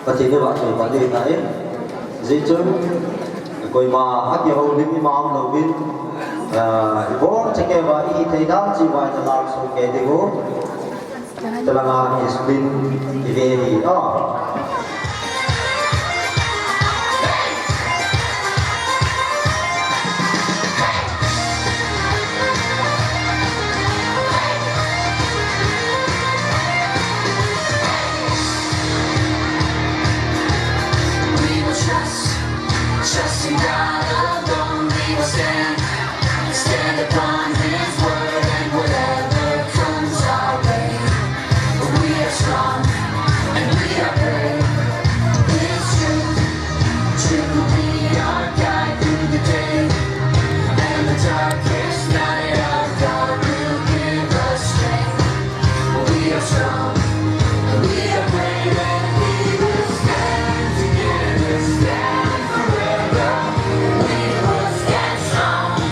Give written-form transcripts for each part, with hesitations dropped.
và chỉ như vậy thì có thể thấy di chứng coi mà các nhiều hồn linh imam đầu tiên bố chắc cái vậy thấy đó chỉ vậy là làm số cái điều bố cho là ngài Isbin về thì đó. Trusting God alone, we will stand upon His word, and whatever comes our way, we are strong and we are brave. It's true will be our guide through the day, and the darkest night our God will give us strength. We are strong and we are brave, and we will stand together, stand forever. We will stand strong.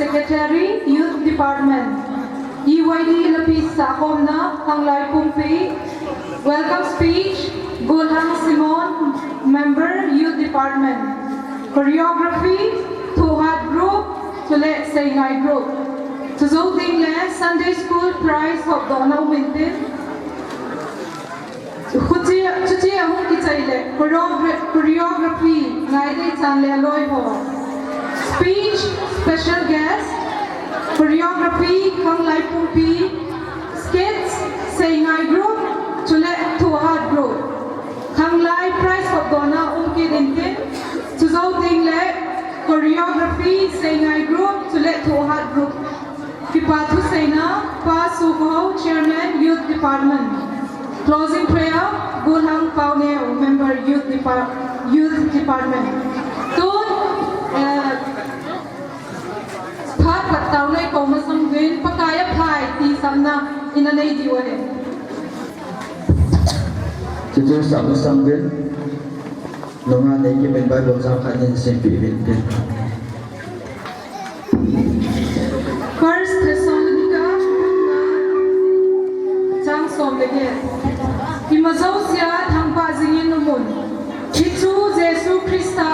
Secretary, Youth Department. EYD Lapis Sakomna, Hanglai Pumpi. Welcome speech, Gulhang Simon, Member, Youth Department. Choreography, Tohat Group, Tule Saingai Group. Tuzo Dingle, Sunday School Prize of Donna Winton. Chuchi Ahung Kichaile, Choreography, Naide Chanle Aloy Ho. Speech, Special Guest, Choreography, Hanglai Pumpi. Skits, Saingai Group, Tule Tohat Group. Hanglai Prize of Donna Winton. Tuzo Dingle, Choreography, Saingai Group, Tule Tohat Group. Kipatu Sena, Pa Suho, Chairman, Youth Department. Closing prayer, Gulhang Pauneo, Member, Youth Department. Tun, Pat Pataunay Komasang Win, Pakaya Pai, Ti Samna, Inanay Diwale. Tujuh Samsung Win, Nunga Neki Ben Bible Sang Kanin Simpi Win. First Thessalonica, Chang Som Legit. Imazausia Thangpa Zingin Numun. Hitu Jesu Christa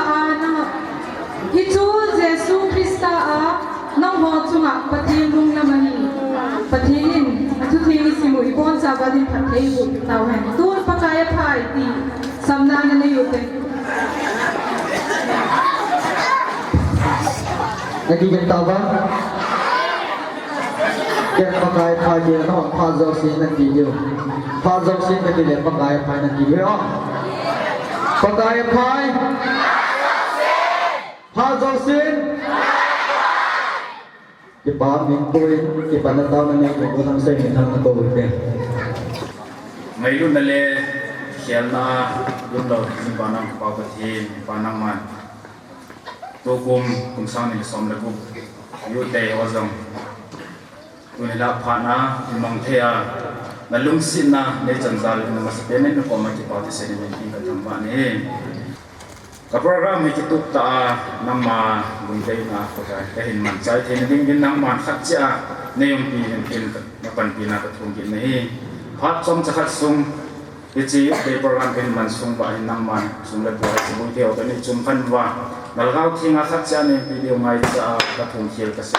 A Nang Ho Tunga Patin Lung Namani. Patin Atutin Simu Ibon Sabadin Patebu Tauhen. Tun Pakaya Pai Ti Samna Nanayute. Nagiging taba? Kaya pagkaya pa din ano, pazaw sin ng video. Pazaw sin na kaya pagkaya pa ng video. Pagkaya pa? Pazaw sin? Ipamin po rin, ipanataw na niya kung unang sa'yo ng nagawin din. Mayroon na le, siyal na yung daw, yung panang kapapatin, panang man. Tukum kung saan nila som lagu, yute ozong. Kung nila pa na, imang thea, nalungsin na, ne janzal na masapenin na pamagipati sa nila yung katamba ni. Kaprogram may kituk ta nama bunday na pagkahin man chay thinading din nang man khatcha na yung pin na panpina katungin na pat som chakat sung ichi day program kin man sung ba nang man sung la buhay sa buhay o tani chum kan wa nalgaw thinga khatcha ne video ngai cha katung khil ka se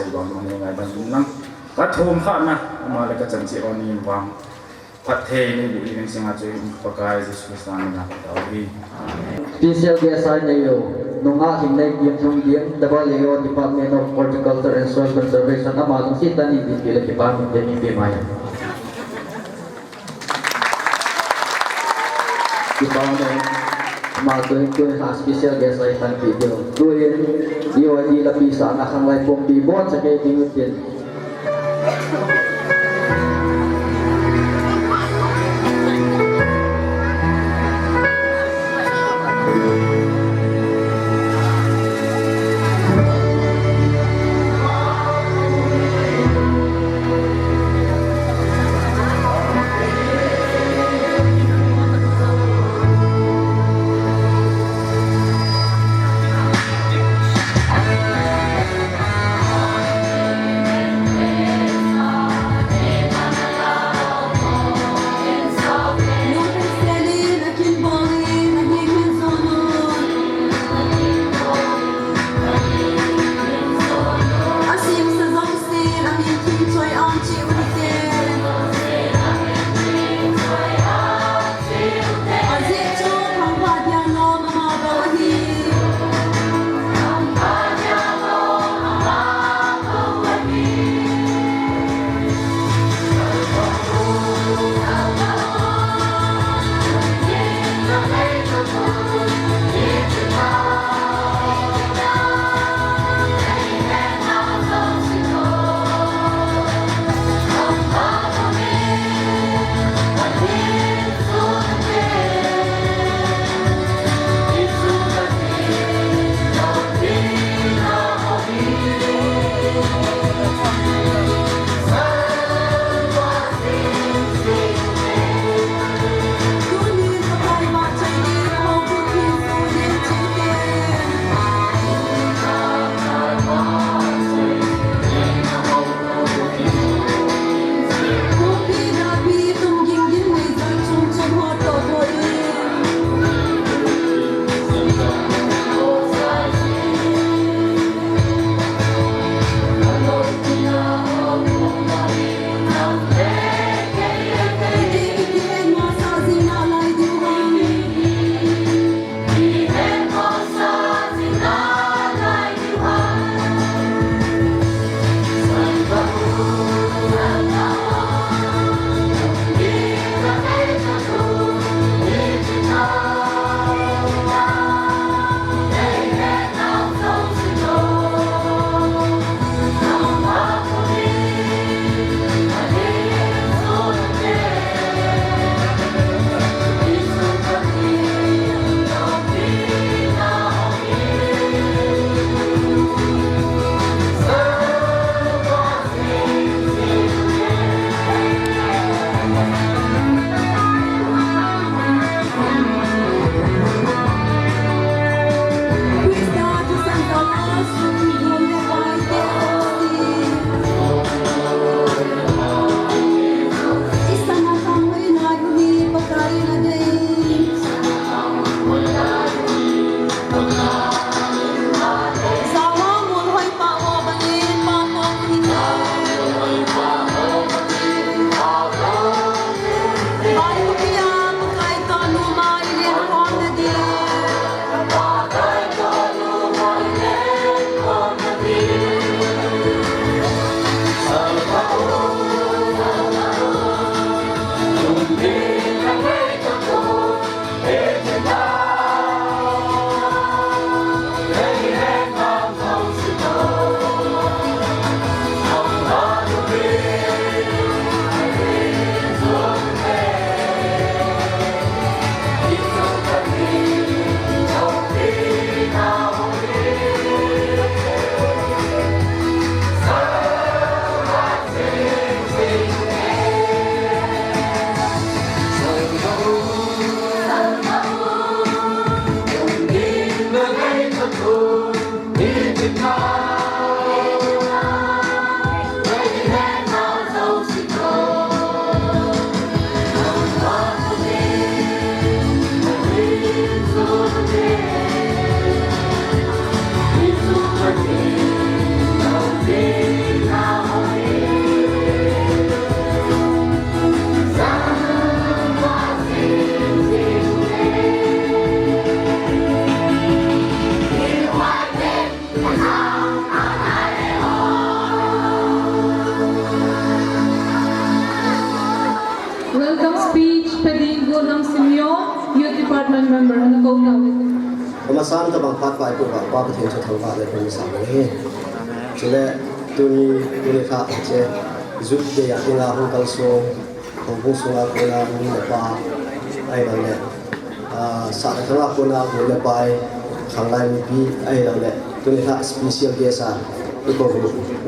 ba mo ngai dan nang kathum kha na ma la ka chan chi on ni wang pat the ni bu ni singa chui pakai Jesus Kristan na tawi Special guest ay ngayo, nung aking naigiyang yung diyan, Dabaleo Department of Horticulture and Soil Conservation, amalong sita ni Dipila Department din yung Bimaya. Department, matuhin ko yung special guest ay tan video. Tuhin, iwan di lapisa ang akang live pong bibon sa kay Bingutin. department member na go daw. Pemasan ke bangkat pak itu pak pak betul betul pak dari pemisah ini. Jadi tuni kak je zut dia tinggal hongkong so hongkong sungai kena ni lepas ai bang le. Saat tengah kena boleh lepas kangai mimpi ai bang le. Tuni kak spesial biasa. Ibu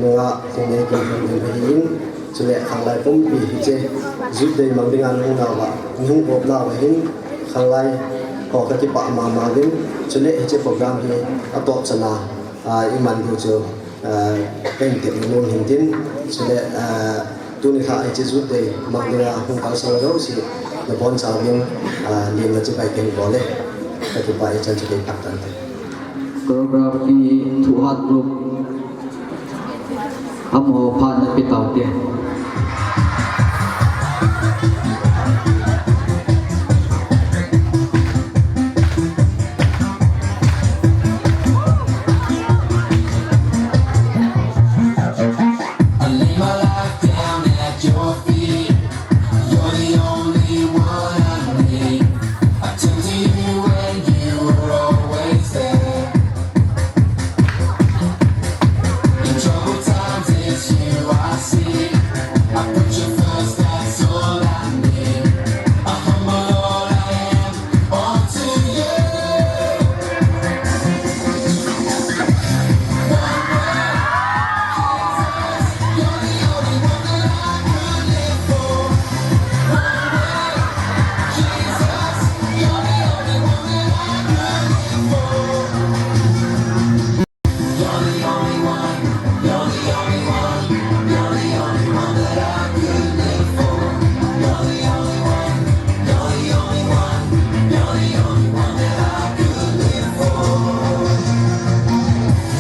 nengah tinggal kini jadi kangai pun je zut dia mang dengan hongkong pak hong kong lah ini kangai kau kaki pak mama din jadi je program ini atau cina iman tu penting minum hindin jadi tu ni kah je zut deh maknanya hongkong selalu si lebon sahaja lima je baik yang boleh kaki pak je jadi paktan. Program di Tuhan Group Amo Pan Pitau dia. I lay my life down at your feet. You're the only one I need. I turned to you when you were always there. In troubled times, it's you I see. I put you first, that's all I need. I humble all I am onto you. You're the only one that I could live for. Jesus, you're the only one that I could live for. You're the only one, you're the only one, you're the only one that I could live for. You're the only one, you're the only one, you're the only one that I could live for.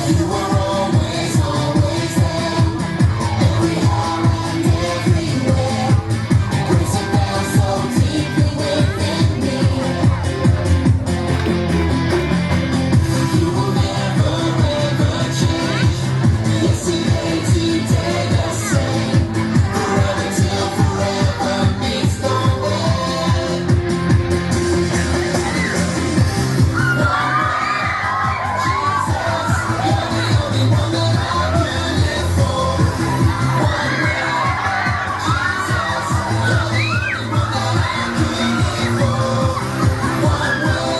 You were always, always there, every hour and everywhere. Grace it down so deeply within me. You will never ever change. Yesterday, today, the same. Forever till forever meets the end. Jesus, you're the only one that I could live for. One way, Jesus, you're the only one that I could live for. One way,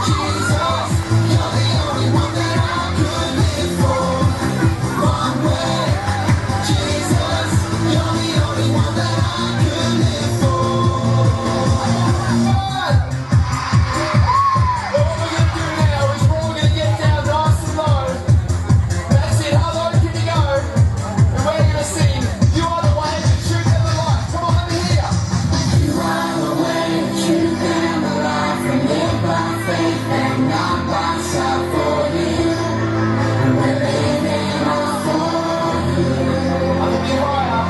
Jesus, you're the only one that I could live for. One way, Jesus, you're the only one that I could live for. All we're gonna do now is we're all gonna get down nice and low. That's it. How low can you go? And we're gonna sing. You are the way, the truth, and the life. Come on, let me hear ya. You are the way, the truth, and the life. We live by faith and not by sight for you. And we're living all for you. A little bit higher.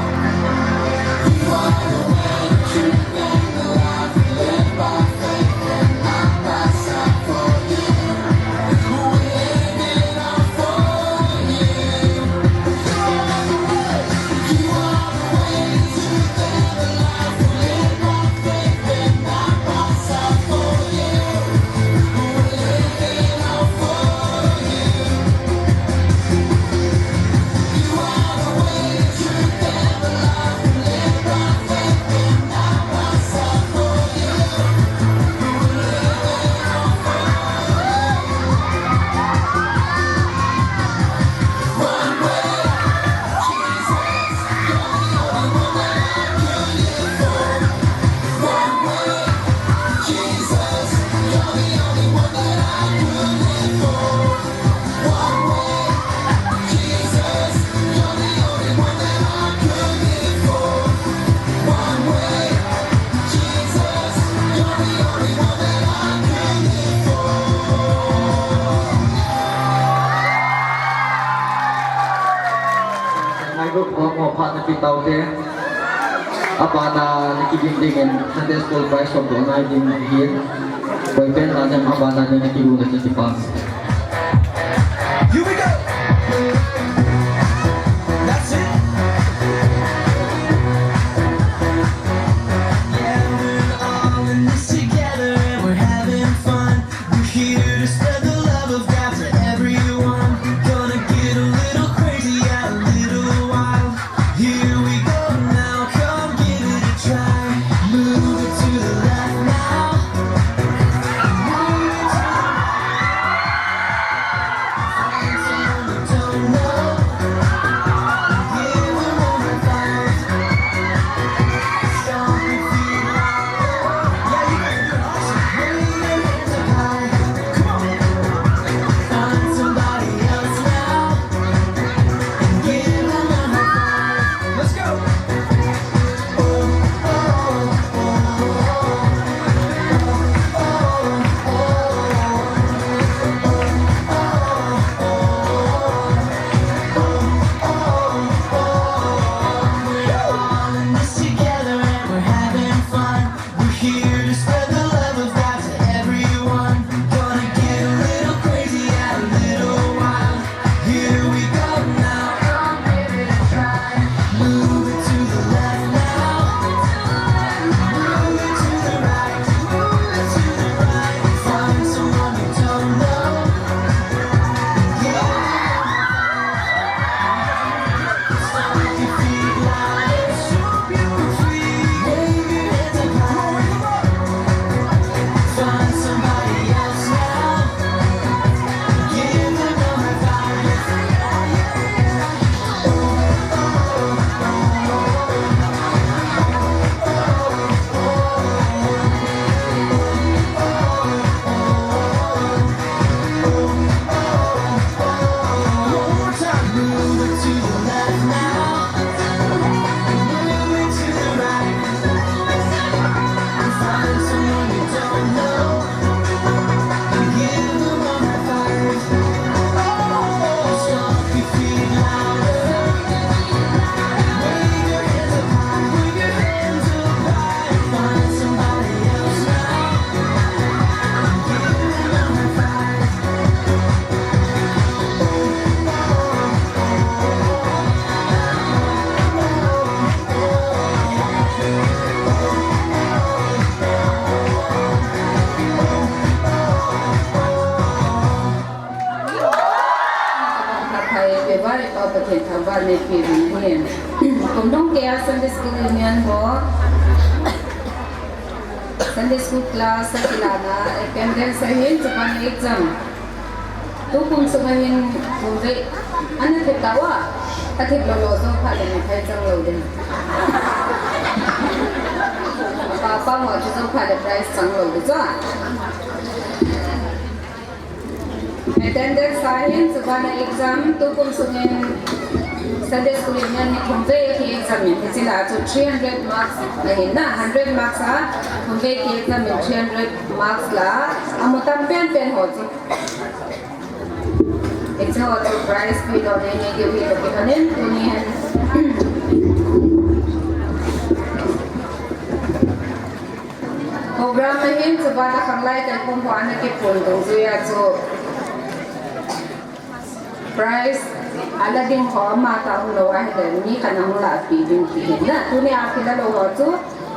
You are the way, the truth, and the life. We live by faith and not by sight for you. We're living all for you. You are the way, the truth, and the life. We live by faith and not by sight for you. We're living all for you. You are the way, the truth, and the life. We live by faith and not by sight for you. We're living all for you. One way, Jesus, you're the only one that I could live for. One way, Jesus, you're the only one that I could live for. One way, Jesus, you're the only one that I could live for. One way, Jesus, you're the only one that I could live for. Ngay group Amo Pan Pitau dia. Apa na nakikindingin Sunday School Prize of the Night in Hill. Boyfriend natin apa na nakikilungan sa Tipas. Here we go. That's it. Yeah, we're all in this together and we're having pi hin kum dong ke Sunday school union ho Sunday school class sa kilana attendance sa hin sa pan exam tu kum sumahin kumve ana kitawa kathik lolo so phale ni thai chang lo din papa mo chu phale price chang lo de cha attendance sa hin sa pan exam tu kum sumahin Sunday school union ni kumve ki exam ni sila chu 300 marks nahin na 100 marks ha kumve ki exam ni 300 marks la amutam pen ho chu it's how the price we don't need to be looking at it union program nahin sa bata kanglay kay kung paano ki pundong zuya chu price ala ding ho ma ta lo wa he ni kanang la pi ding ki na tu ne a khila lo ho chu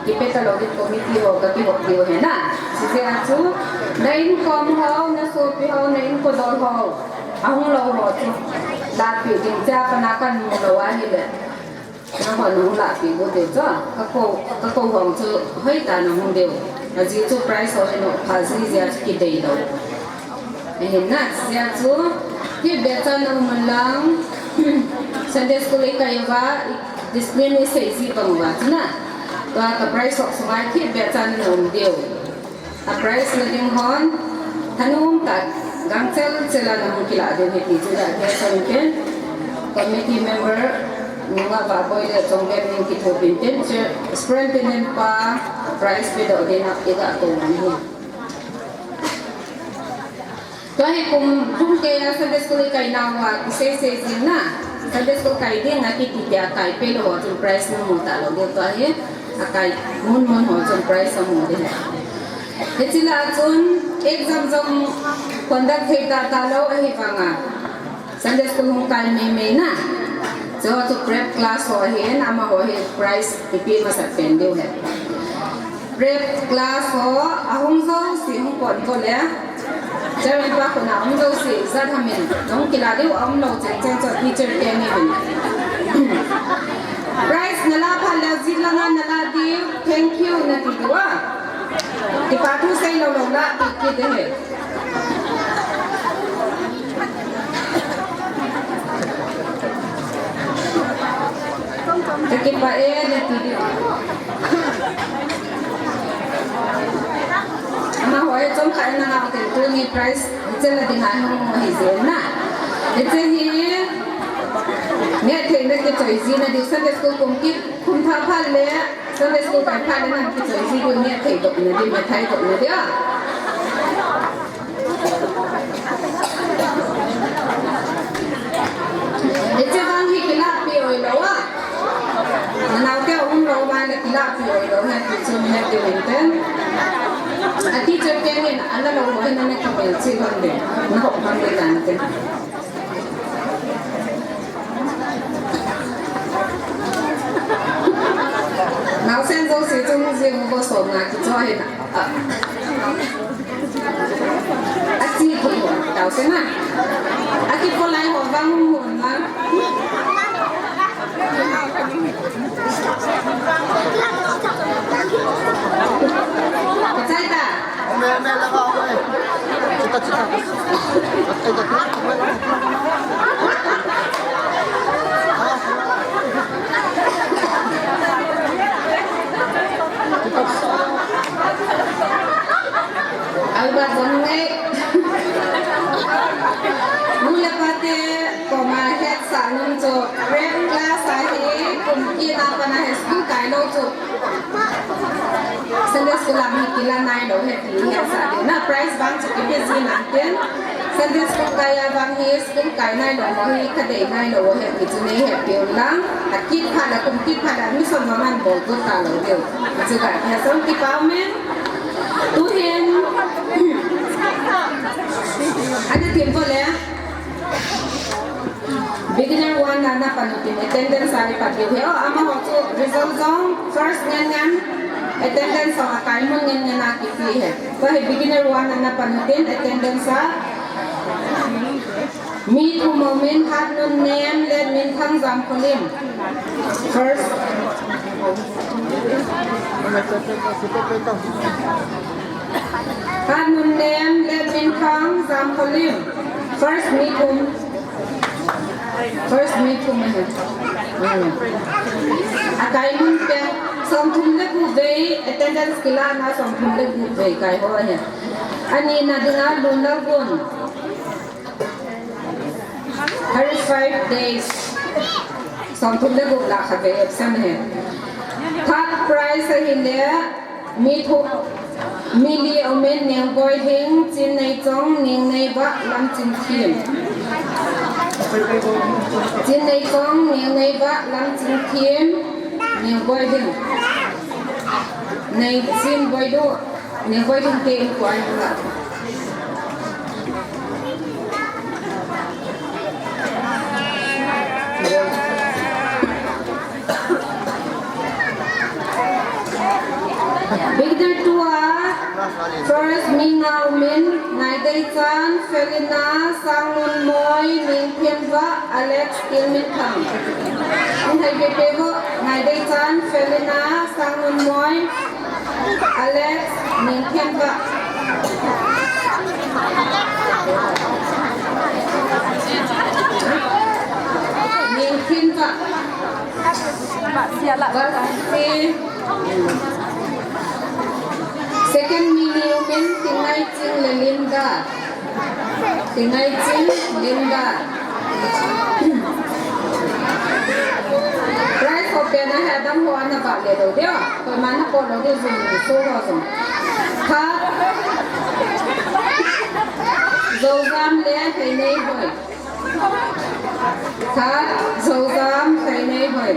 ki pe ta lo din committee ho ka ki ho dio he na si se a chu na in kom ho na so pi ho na in ko dol ho ahung lo ho chu la pi ding cha pa na kan mo lo wa he le na ho no la pi bo de cha ka ko hong chu hoi ta na hong deu na ji chu price ho no pha si ja ki dei do he na si a chu Ki beca na umalang Sunday school kayo ba discipline ni sa isi pangwa na to ka price of smart ki beca na umdiyo a price na ding hon tanong tat gangsel sila na mukila din hiti sila kaya sa mungkin committee member mga baboy na tonggen ng kitopintin sprint din pa price pedo din na ida ko niya Kahit kung kaya Sunday school kay nawa kisay na Sunday school kay din nakikita kay pero ho yung price mo talo dito ay kay mun ho yung price mo din sila atun exam zong conduct hita talo ay panga Sunday school hong kay may na so to prep class ho hin ama ho hin price ipi masapende ho prep class ho ahong zo si hong kon ko le Jangan lupa kena umdo si zat hamin. Dong kila dia umdo ceng teacher dia ni bin. Price nala phala zilangan nala di thank you na tidwa. Di patu say lo la ti de. Jadi pa na tidwa. Ama hoy trong khai na ngao te tu ni price chen la ding han hong hi zen na chen hi ne the ne ke choi ji na di Sunday school kum ki kum tha phal le Sunday school kai phal na ki choi ji ko ne the dok ne di ma thai dok ne dia chen bang hi kila pi oi lo wa na nau ke lo ba le kila pi oi lo ha ki chum ne de winten a teacher kaya ala lo mo na nakapel si Honde na ho Honde natin now send those ito mo siya mo boss mo na kito ay na at si ko daw siya na at ito lang ho bang mo na Percaya tak? Mel lang ako eh. Cita-cita. Albat zonge. Mula pati pemahet sanun jo rem class ahi kumki na pana school kailo jo. Sunday school kami kila nai lo he pi he sa na price bang chu ki busy nanten Sunday school kaya bang he school kai nai lo mo he khade nai lo he pi chu ne he pi lang akit phala kumki phala mi som man bol ko ta lo de chu ka he som ki pa men tu hen ada tiempo le beginner one na panutin attendance ay pagyo he oh ama ho chu result zong first ngan attendance sa akay mo ngan na kipi he so beginner one na panutin attendance sa Me to moment had no name, let me come Zampolim. First, had no name, let me come Zampolim. First, me to man. Akai mun pe som thum le gu ve attendance kila na som thum le gu ve kai ho ya. Ani na dinga luna gun. 35 days. Som thum le gu la kha ve exam hai. Third prize hi le me to Mili omen neng boy hing chin nei chong ning nei ba lam chin thiem. Chin nei chong ning nei ba lam chin thiem neng boy hing. Nei chin boy do neng boy hing tem kwai la. Beginner tua first Mingau Min Nai Dei Chan Felina Sangun Moy Ning Phian Va Alex Tilmin Tham In Thai Việt Pevo Nai Dei Chan Felina Sangun Moy Alex Ning Phian Va Ning Phian Va Second million Tingai Ching Linda. Tingai Ching Linda. Price of Pena had them one about the Dodia, but Manapolo is so awesome. Cut Zozam there, her neighbor. Cut Zozam, her neighbor.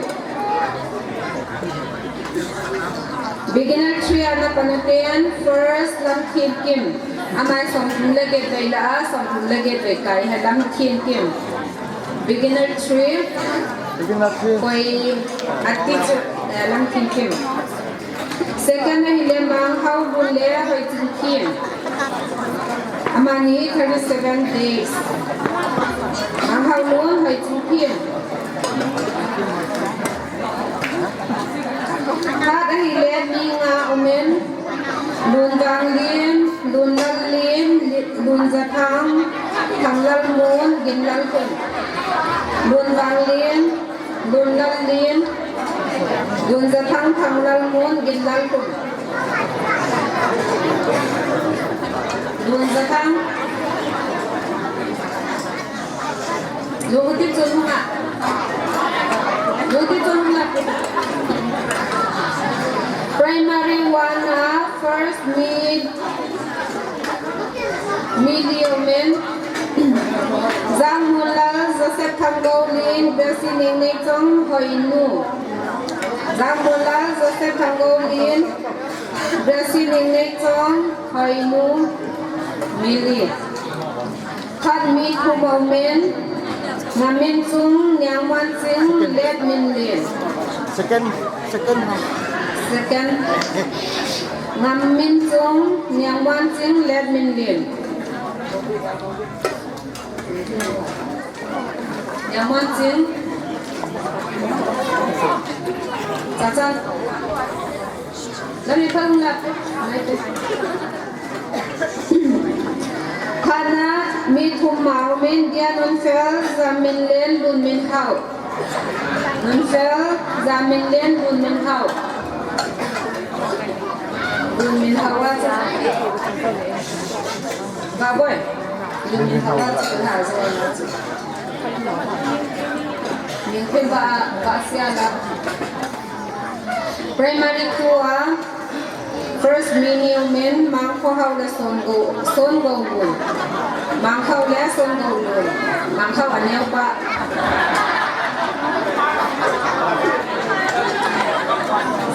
Beginner 3 ada penelitian first lam Kim Kim. Amai som lagi bela som lagi bekai lam Kim Kim. Beginner 3. Koi attitude lam Kim Kim. Second hile mang how bulle hoi Kim Kim. Amani 37 days. Mang how long hoi Kim Kim. Thác hi lên mi nga omen lun vang lien lun lal lien lun za thang thang lal mon gin lal kun lun vang lien lun lal lien lun za thang thang lal mon gin lal kun lun za thang lun tiếp chun không ạ lun tiếp chun không ạ Primary one first medium Giang Mula Joseph Thangolin Besining Nei Chong Hoi Nu Giang Mula Joseph Thangolin Besining Nei Chong Hoi Nu Mili Khat Mi Thu Mo Men Ngamin Chung Nyang Wan Sing Let Min Lin Second Ngam Min Chung Nyang Wan Sing Let Min Lin Nyang Wan Sing Chacha Let me tell you Khana Mi Thum Mao Min Dia Non Fel Za Min Len Lun Min Hao Non Fel Za Min Len Lun Min Hao Lun Min Hao Za Ba Boy Lun Min Hao Za Hao Za Min Khim Ba Sia La Primary 2 First Mini Men Mang Kho Hao La Son Go Gun Mang Khao Le Son Go Lun Mang Khao Anel Pa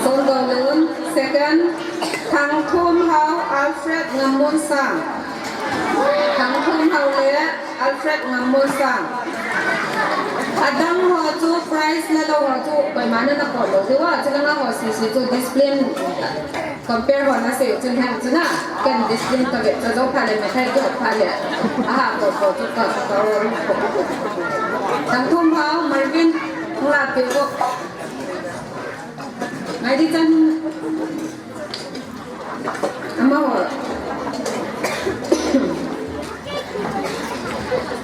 Son Go Lun Second Thang Thum Hao Alfred Ngamon Sang Thang Thum Hao Le Alfred Ngamon Sang Adang ho chu price na lo ho chu koi mana na ko lo dewa chila na ho si chu display compare ho na se chu ham chu na kan display to ge cho phale me thai ko phale aha ko chu ka tang thum hao Marvin la pe ko ngai di chan ama ho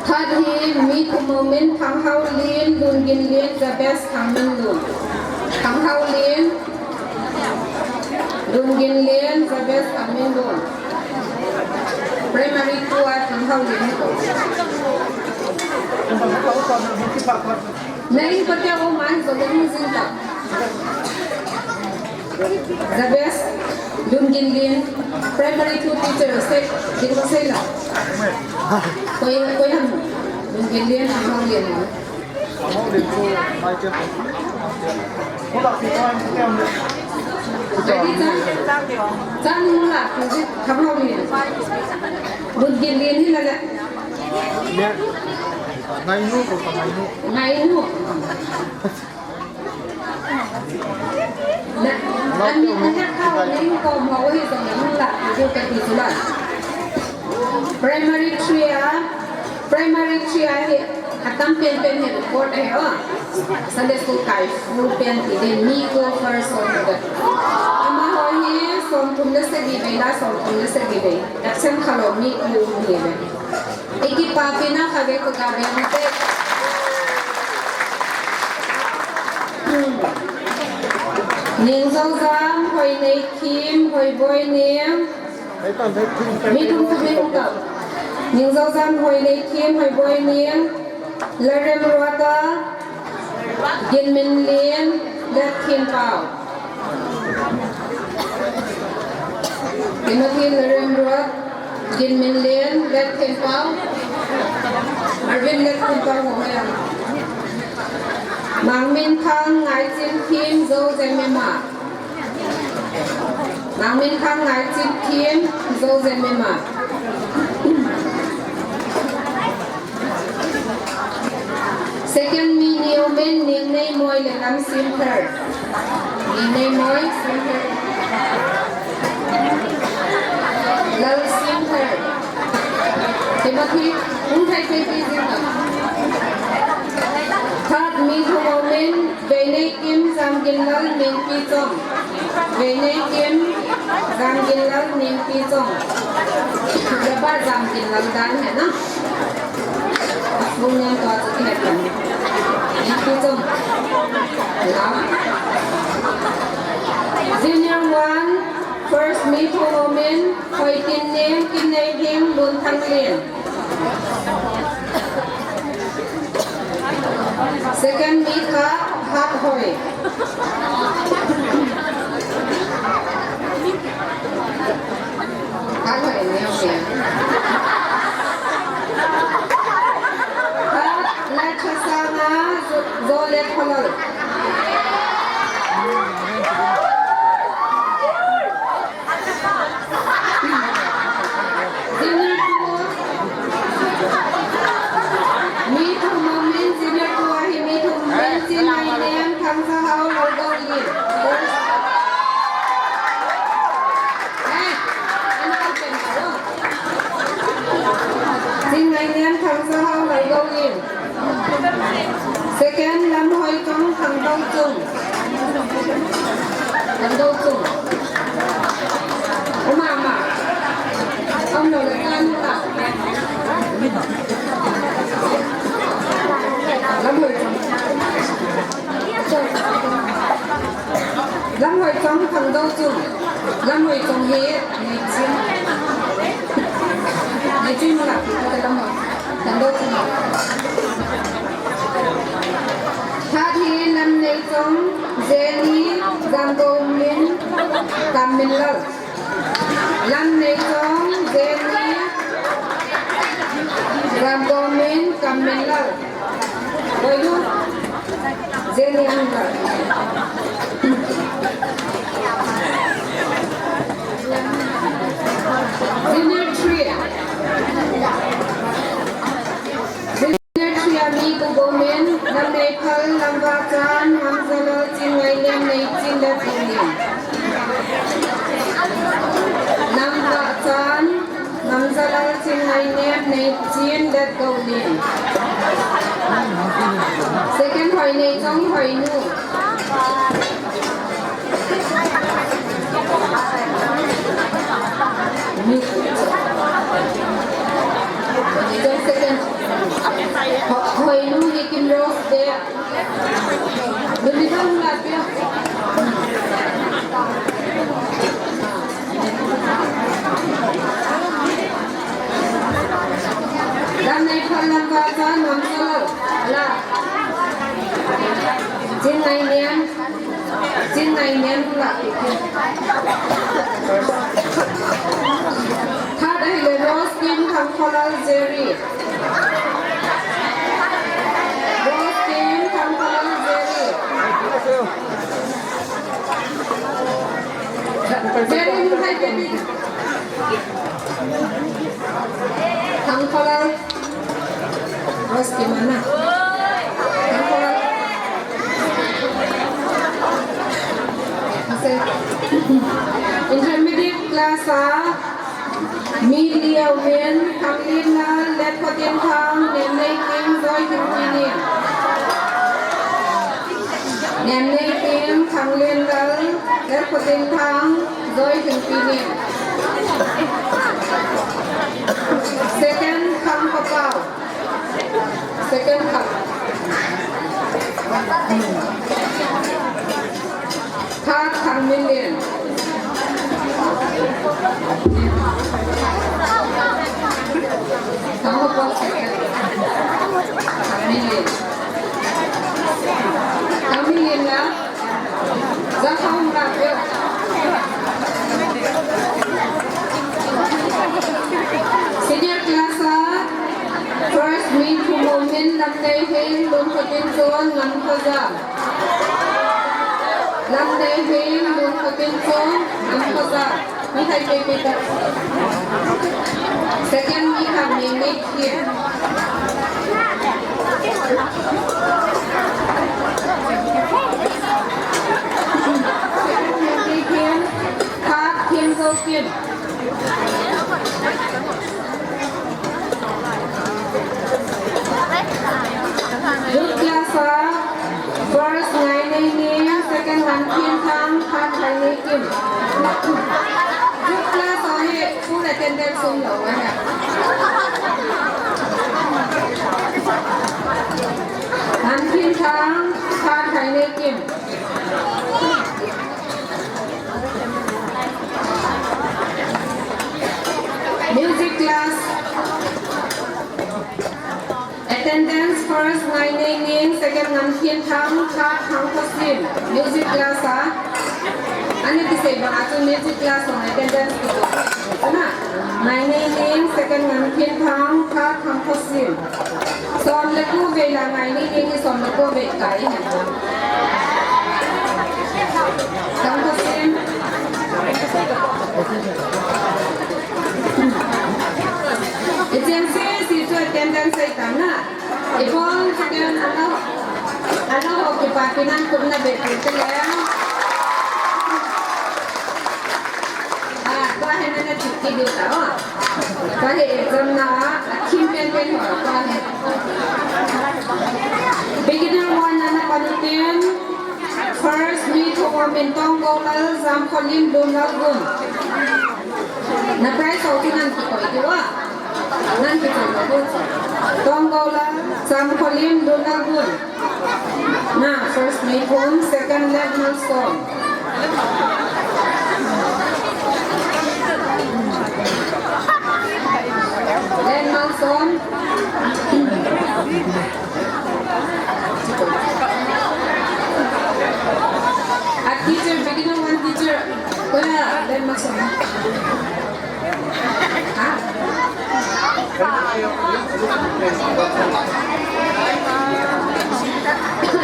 Third he meet moment thang hao lien dun gin lien the best thang min dun thang hao lien dun gin lien the best thang min dun primary two at thang hao lien ko nahi patya wo man so lin sin ta the best dun gin lien primary two teacher say din ko say la Koi ham mungkin dia nak mau dia ni. Jadi jangan mula kerja kamu ni. Mungkin dia ni lah. Ngai nu. Ani nak kau ni kau mau ni tu yang mula kerja kerja sulah. Primary three he atam pen he report he Sunday school kai full pen he me go first on the ama ho he som thum na se gi be la som thum na se gi be action khalo me ku he be eki pa pe na khave ko ka be te ning zong zam hoi nei kim hoi boy nem mi thum tu be ka Những dấu dân hồi lấy thiên hồi bồi niên là rem rota dân mình liên đất thiên bảo cái nó thiên là rem rota dân mình liên đất thiên bảo ở bên đất thiên bảo của em mang mình thang ngài trên thiên dấu dân mê mạc mang mình thang ngài trên thiên dấu dân mê mạc Second me new men ning nay moi le lam sim third. Ning nay moi sim third. Lal sim third. Timothy un thai thai thai zin ta. Third me thu women ve nay kim sam gin lal ning pi chong. Ve nay kim sam gin lal ning pi chong. Ya ba sam gin lal dan hai na. Vùng nhân tòa sẽ hẹp lắm Nhắc tư dung Lắm Junior 1 First meet a woman Khoi tin nêm Kim nay hiếm Luôn thăng liền Second meet ha Hát hoi Hát hoi nêu kìa Lachasana Zolet Halal Senior 2 Me to moment Senior 2 he me to moment in my name comes a how logo in Sin my name comes a how logo in Second, Lam Hoi Tong Thang Đâu Chung Thang Đâu Chung Ông nào là can cả Lam Hoi Tong Lam Hoi Tong Thang Đâu Chung Lam Hoi Tong Hế Ngày chuyên mà là Lam Hoi Thang Đâu Chung Tha thi lâm nay trong Zeli Zango Min Tam Min Lal Lâm nay trong Zeli Zango Min Tam Min Lal Rồi luôn Zeli An Lal Junior 3 Junior 3 amigo Gomen Nam name name Jean that go in. Second hỏi này trong hỏi nu. Then second hỏi nu đi kim rose there. Đừng không là biết. Lần này phần làm vào cho nón sơ là trên này nén là thắt đây là rose skin thằng color jerry rose skin thằng color jerry jerry như hay baby thằng color rose gimana thằng color intermediate class media wen Kamlina let for them thang nem nay kim doi kim nem nay kim Kamlina let for them thang doi kim second kam papao second cup third Kamlin kamu buat Kamilin lah, jangan merapil. Senior class first meet to moment lam day hin lung patin zon lam kaza. Lam day hin lung patin zon lam kaza. Mihai baby. Second we have mimic here. Third Kim So Kim. Good class first 9 name, second Han Kim Thang, third Chinese Kim. Good class full attendance on the way. Han Kim Thang, third Chinese Kim. Music class. Attendance first 9 name, second Han Kim Thang, third Hang Kosim. Music class Ano kasi bang ato music class on attendance ko? Ano? 9 name, second Han Kim Thang, third Hang Kosim. So ang lagu vela 9 name is on lagu vela kaya na. Hang Kosim. Agency situ attendance ay tana. Ipon second ano okipapinan ko na betul lang. Bahay na na-chiki dito. Bahay exam na kimpen-pen mo. Bahay. Beginner 1 na napanutin. First, meet ho mentong golal zam kolim donal gun. Na-price ho tinan ko ito nan kita gun. Tong golal zam kolim donal gun. Na, first meet home, second leg milestone. Then milestone. A teacher, beginner 1 teacher. Kuya, then milestone. Ha?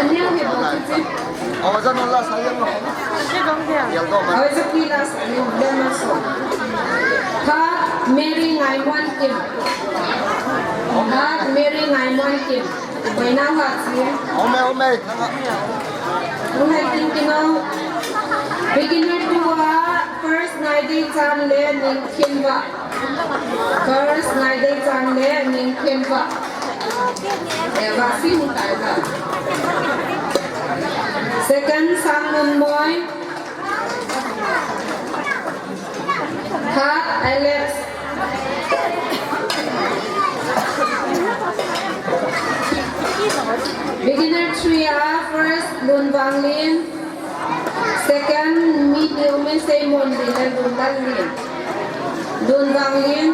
Ano yung hipokritik? Awasan Allah sayang mo. Yang ko man. Awak sekilas dan masuk. Third, Mary Ngaiwan Kim. Third, Mary Ngaiwan Kim. May nawat siya. Ome. Kung natin kino, beginner 2 first 9 ngai đi chan le ning thiên vợ first ngai đi chan le ning thiên vợ để và xin tại vợ second sang nun moi third Alex beginner 3 first Lun Wang Lin second medium Simon Lin Lun Wang Lin Lun Wang Lin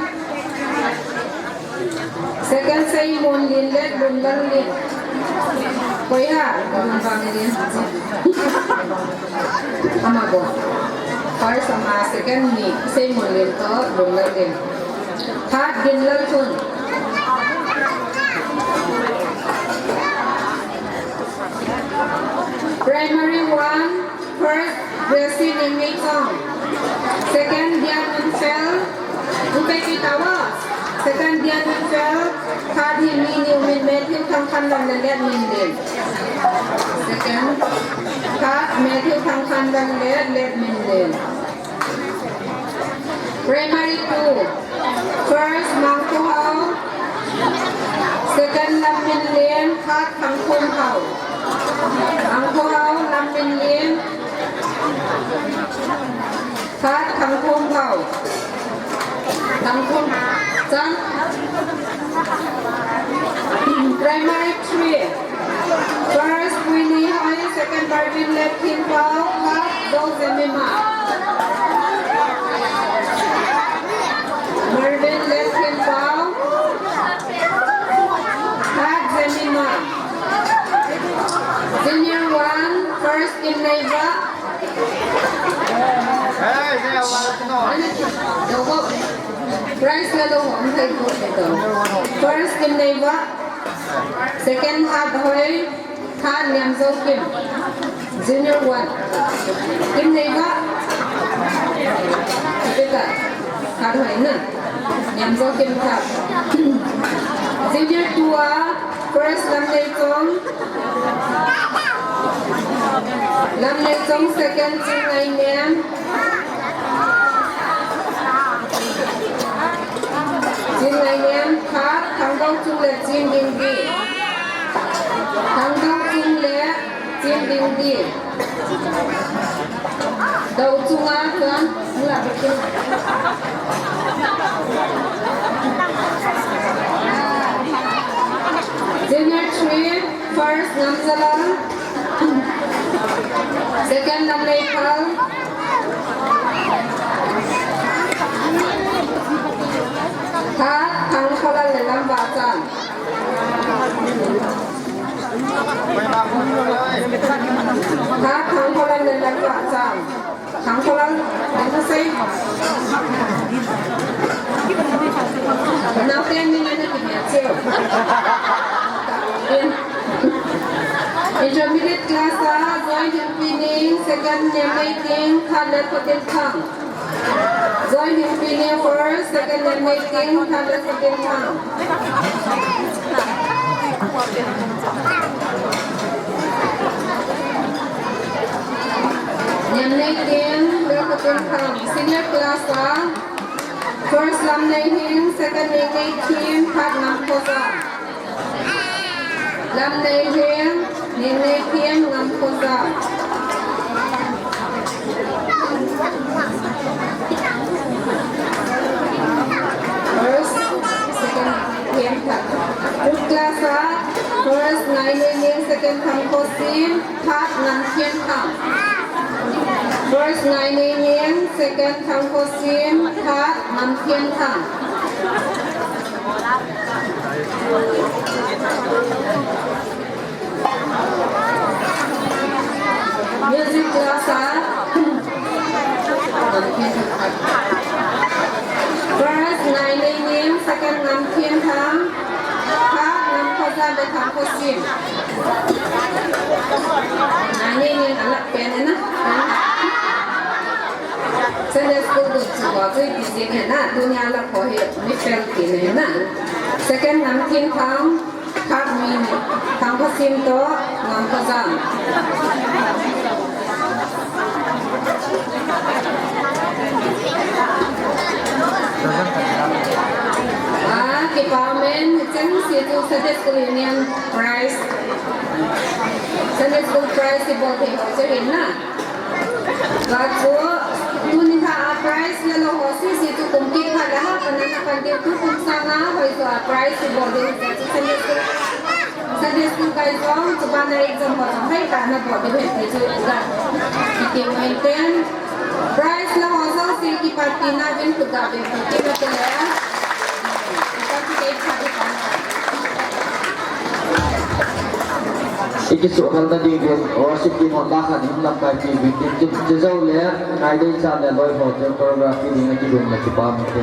second Simon Lin Lun Wang Lin Koi ha Lun Wang Lin Amago first sama second ni Simon Lin to Lun Wang Lin third Gin Lal Chun Primary 1 first Brazil in Mekong second Dian Unfel Upeki Tawas second Dian Unfel third Himi New Min Matthew Thang Khan Lan Let Min Din second third Matthew Thang Khan Lan Let Min Din Primary 2 first Mang Ko Hao second Lam Min Lien third Thang Khun Hao Ang Ko Hao Lam Min Lien third Thang Khun Hao Thang Khun Chan Primary 3 first Winnie Hoi second Marvin Let Kim Pao third Do Zemima Marvin Let Kim Pao third Zemima Senior 1 first in Neiva Price là đâu không thấy cô thấy đâu first in Neiva second Hạt Hoi third Niam Dâu Kim Junior 1 in Neiva bây giờ Hạt Hoi nữa Niam Dâu Kim thập Junior 2 first Lam Lê Tông Lam Lê Tông second Jin Ngai Niam Jin Ngai Niam third Thang Dâu Chung Lê Jin Ding Di Thang Dâu Chung Lê Jin Ding Di Đầu Chung Á Thương là cái kia Junior 3 first Nam Zalang second Nam Lê Phal third Thang Kholan Lê Lam Vạ Chan third Thang Kholan Lê Lam Vạ Chan Thang Kholan anh có xem nào tên như này thì nhớ chiều Intermediate class joint impeding second name making third let hotel thang joint impeding first second name making third let hotel thang name making let hotel thang senior class first Lam Nay Hing second name making third Nam Kosa Lam Nay Hing Name making Nam Kosa first second name third class first Ngai Name second Tham Kosim third Nam Thiên Tham first Ngai Name second Tham Kosim third Nam Thiên Tham Music class first Ngai Name second Nam Thiên Tham third Nam Kosa để Tham Kosim Ngai Name anak pen na Sunday school được chỉ có cái gì này na dunia là có hệ Michel thì này na second Nam Thiên Tham third Min Tham Kosim to Nam Kosa chen si tu Sunday School Union Prize Sunday School Prize si bo the ho che hin na ga chu tu ni ha prize la lo ho si tu kum ki kha la ha pan na pan de tu kum sa na hoi so prize si bo de Sunday School kai so chu ban na exam ho so hai ka na bo de he chu ga ki mai ten prize la ho so si ki party na win tu ga be ki na te la Ikisuk hal tadi pun worship di montakan ini lampai di bikin jauh le, naik sana loy hotel koreografi dengan kidung lagi paham itu.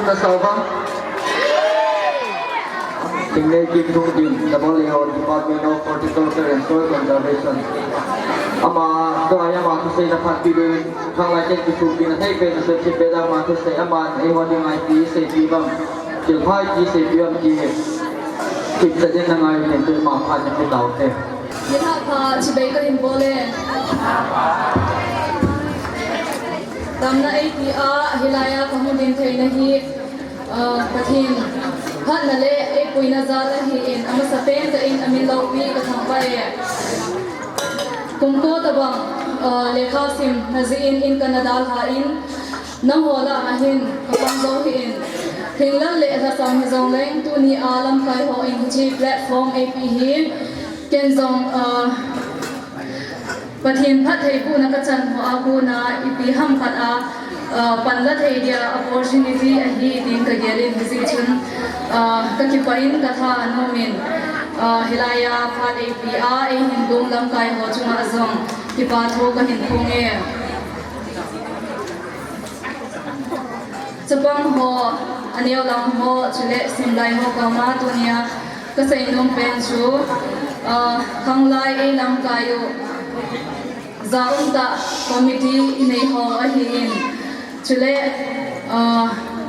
na sauba. Tingnan kim tung din double layout Department of Horticulture and Soil Conservation. Ama doaya ma tu sei na phat pi be khang lai chen ki chu pi na thai pe na se chi pe da ma tu sei ama ai wa ding ai pi sei pi bam chil phai ki sei pi am ki ki ta den na ngai nen tu ma pha na pe dau te. Ye ha pa chi be ka in bole. Tamna ECA hilaya kahudin thei na hi pathin phat na le e puina za la hi in ama sa pen ka in amin lo pi ka thang pa e kumko tabang lekha sim nazin in Canada ha in nang hola ahin kapang zo hi in thinglan le tha sam hi zong leng tu ni alam kai ho in chi platform ap hi ken zong pathin phat thei pu na ka chan ho a pu na ipi ham phat a pan la thei dia opportunity a hi tin ka gelin visit chun ka ki pain ka tha anomin hilaya phat api a e hindum lam kai ho chunga azong ki pa tho ka hin phunge chapang ho anio lam ho chule simlai ho ka ma tunia ka sai nom pen chu khanglai e lam kayo zaunta committee nei ho a hi in chule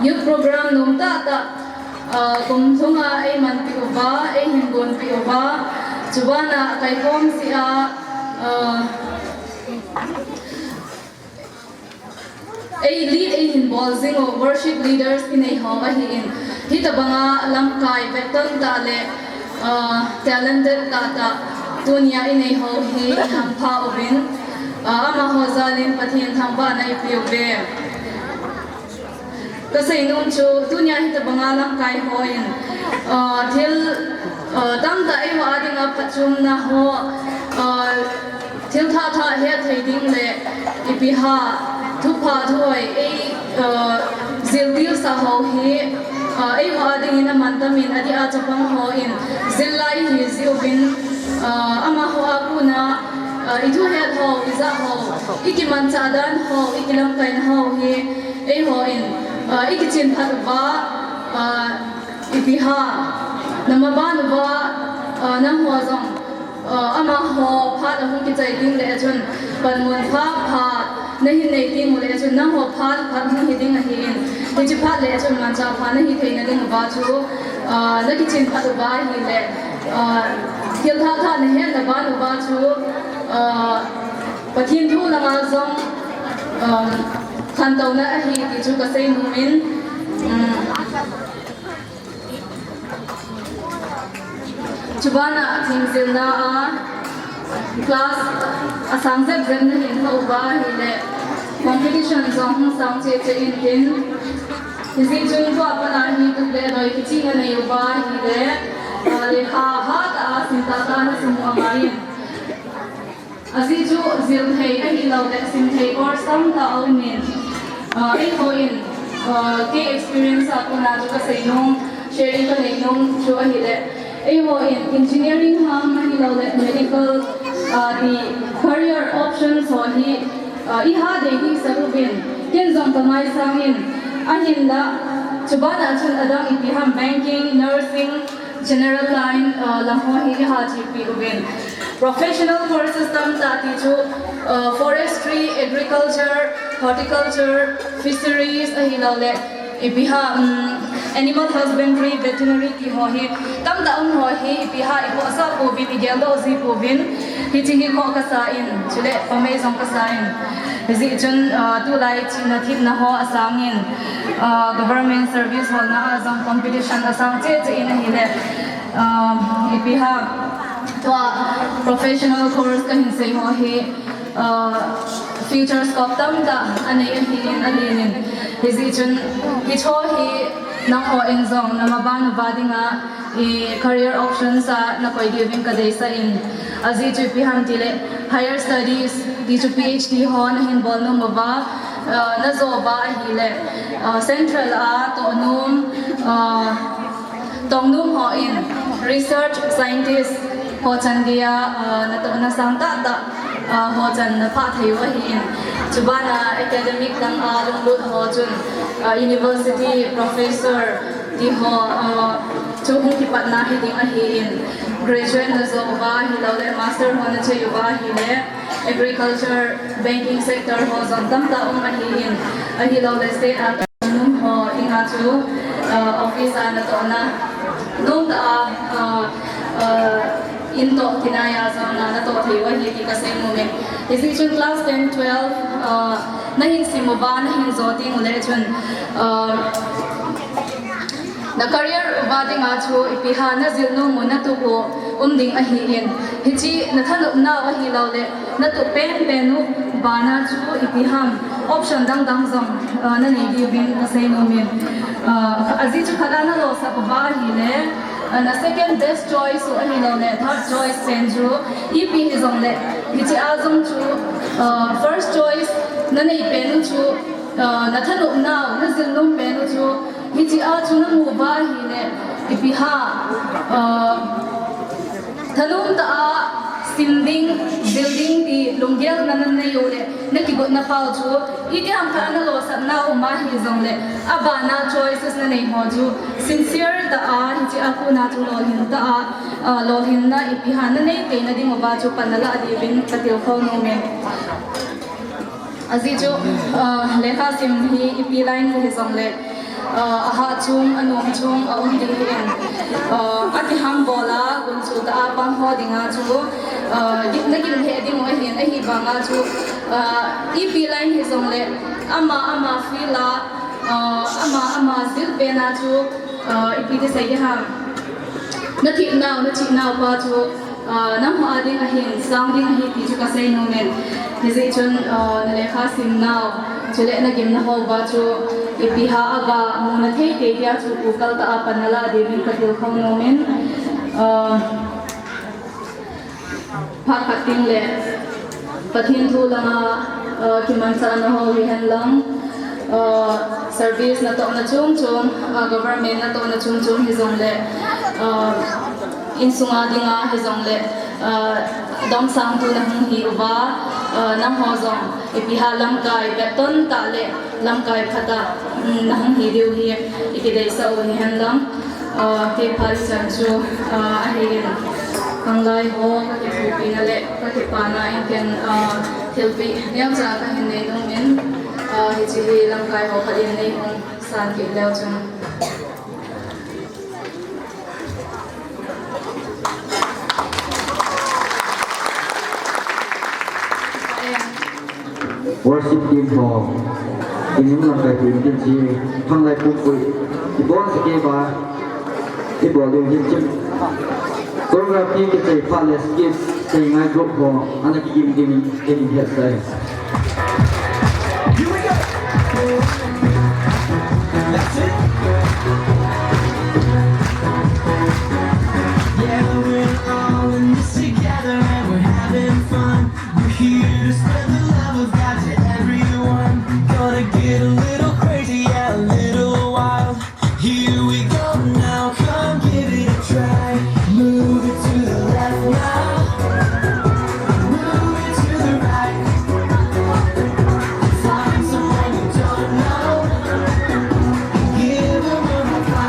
youth program nom ta kum thunga ai man pi oba ai hingon pi oba chubana kai kom si a ai lead ai hin bol zing worship leaders in ai ho a hi in hi tabanga lam kai beton ta le talented ta dunia in ai ho hi ham pha obin ama ho zalin pathin thangba nai piu be kasai nong chu dunia hi tabanga lam kai hoin thil tam da ai wa dinga phachum na ho thil tha he thei ding le ipiha thu pha thoi ei zil dil sa ho hi ai wa ding in mantamin adi a chapang ho in zillai hi ziobin ama ho akuna itu het ho iza ho ikiman chadan ho ikilam kain ho hi ei ho in ikichin phat ba ipiha namaba nuba nam ho zong ama ho phat ahung ki chai ding le chun panmun pha nahi nei ting le chun nam ho phat hung hi ding a hi in hi chi phat le chun man cha pha nahi theina ding ba chu na kichin phat ba hi le thil tha na he na ba chu pathin thu lama zong khan tau na a hi ti chu ka sei numin chubana thingzil na a class asang zep zem na hin ho ba hi le competition zong sang che in hin hizi chung to apana hi tu le roi kichi na nei ba hi le le ha ta sinta ta na simu amain azi chu zil thei a hi lo de sim thei or sam ta onin ai ho in ke experience apana chu ka sei nong sharing ka nei nong chu a hi le ai ho in engineering ham a hi lo de medical the career options ho hi I ha de hi sarubin ken zong kamai sang in a hin la chubana chun adang ipi ham banking nursing general line lamho hi ha chi pi ubin professional courses tam ta ti chu forestry agriculture horticulture fisheries a hi lo le ipiha animal husbandry veterinary ki ho hi tam da ho hi ipiha ipo sa ko bi igel do zi ko bin hi chi hi ko ka sa in chule pame zong ka sa in zi chun tu lai chi na thip na ho asang in government service ho na azang competition asang che in hi le ipiha to professional course ka hin sei ho hi future scope tam da anei hi in alinin hizi chun hi cho hi na ho in zong na mabanu badinga e career options na koi giving ka dei sa in azi chu pi ham tile higher studies di chu phd ho na hin bol no ba na zo ba hi le central to num tongnum ho in research scientist ho chandia na to na sang ta ho chan na pa thei wa hi in chubana academic dang a lung lut ho chun university professor di ho chu hung ki pat na hi ding a hi in graduate na zo ba hi lo le master ho na che yu ba hi le agriculture banking sector ho zon tam ta a hi in a hi lo le state a num ho inga chu office na to na nung da in to tinaya zo na to thei wa hi ki ka se moment is it class 10 12 na hin simoba na hin zo ting le chun na career bading a chu ipiha na zilno mo na tu ko ding a hi in hichi na thanu na wa hi lo le na tu pen penu bana chu ipiham option dang dang zong na nei di bin na sei no men azi chu khada na lo sa ba hi le na second best choice a hi lo le third choice senju ep is on le hichi a zong chu first choice na nei penu chu na thanu na zilno penu chu hichi a chu na mu ba hi le ipiha thanum ta a building di lungyal na nan na yole na kibot na pau chu iti ham ka na lo sa na o ma hi zong le abana choices na nei ho chu sincere ta a hichi a ku na chu lo hin ta a lo hin na ipiha na nei te na ding ba chu panala adi bin patil kho no me azi chu lekha sim hi ipi line hi zong le aha chung anom chung ding hin ati ham bola gun chu ta pang ho dinga chu na kin he ding wa hin a hi banga chu ep line hi zong le ama fila ama zil pe na chu ep de sai ha na thi now pa chu nam ha ding a hin sang ding hi ti chu ka sai no men he zai chun na lekha sim now chule na gim na ho ba chu ipiha aga muna thei te dia chu ukal ta panala devin katil khong no men phakating le pathin thu langa kiman sa na ho hi han lang service na to na chung government na to na chung hi zong le insunga dinga hi zong le dong sang tu na hung hi uba nam ho zong ipiha lam kai beton ta le lam kai phata na hung hi diu hi ikidai sa o hi han lang te phal chan chu a hi kanglai ho ka ki pi na le ka ki pa na in ken thelpi niam cha ka hin nei dong men hi chi hi lam kai ho khalin nei hung san ki leo chung worship team for in những năm đại biểu tiên tri thăng lai phục vụ thì bốn sẽ kêu ba thì bỏ đường nhân chân choreography cái thầy palace skip thầy ngay group for anh ấy game hết đây Yeah, we're all in this together and we're having fun. We're here to spread the love of God to everyone. Gonna get a little crazy, yeah, a little wild. Here we go now, come give it a try. Move it to the left now. Move it to the right. Find someone you don't know. Give them a high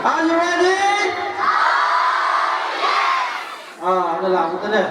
Are you ready? Nó làm cái này.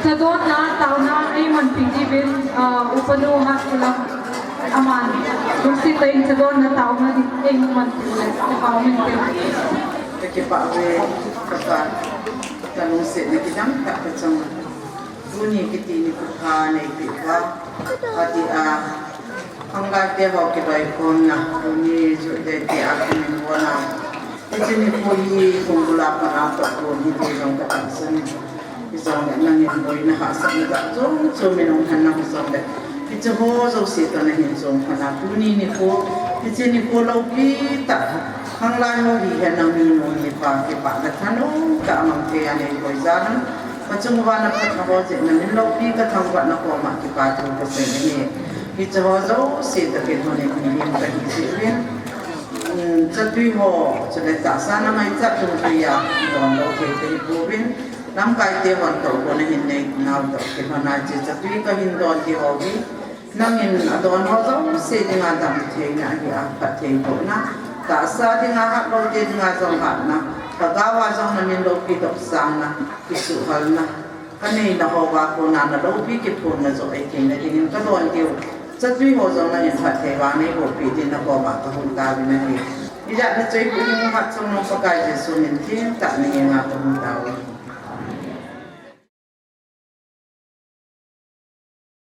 Sadot na tao na ay man pinibin upano hasulang aman. Kung sita yung sadot na tao na di ay man pinibin. Kaumin pinibin. Kekipawe kata tanong set na kitang tak kacang bunyi kiti ni kuha na ipikwa hati hanggang dia ho kibai kon na bunyi jude di akin ni wana iti ni puli kumbula pa ato ko ni yung katansan isang nangin boy na hasa ni gato so minong hanang isang iti ho so sito na hinsong kana bunyi ni po iti ni po laupi tak hang lai ho hi hanang minong ni pa kipa na tanong ka amang kaya ni boy zanan Pacungwa na pat na hoje na nilopi ka thangwa na ko ma ki pa tu ko se ni ki chaho se ta ke thone ni lim ka hi se rin chatui ho chale ta sana mai chat tu ya don lo ke te bu bin nam kai te wan to ko na hin nei na to ke na ji chatui ka hin don ki ho bi nam in adon ho zo se ni nga dam the na hi a pa the ko na ta sa di nga ha lo te nga zo ha na pagawa jang na min lo pi dok sang na ki su hal na kani na ho wa ko na lo pi ki phun na zo ai kin na din ka don tiu chat wi ho jang na yin phat the wa nei ho pi din na ko ba ka hun ta bi na ni ija na chei pu ni mu hat song no pa kai je su nin tin ta ni nga ko hun ta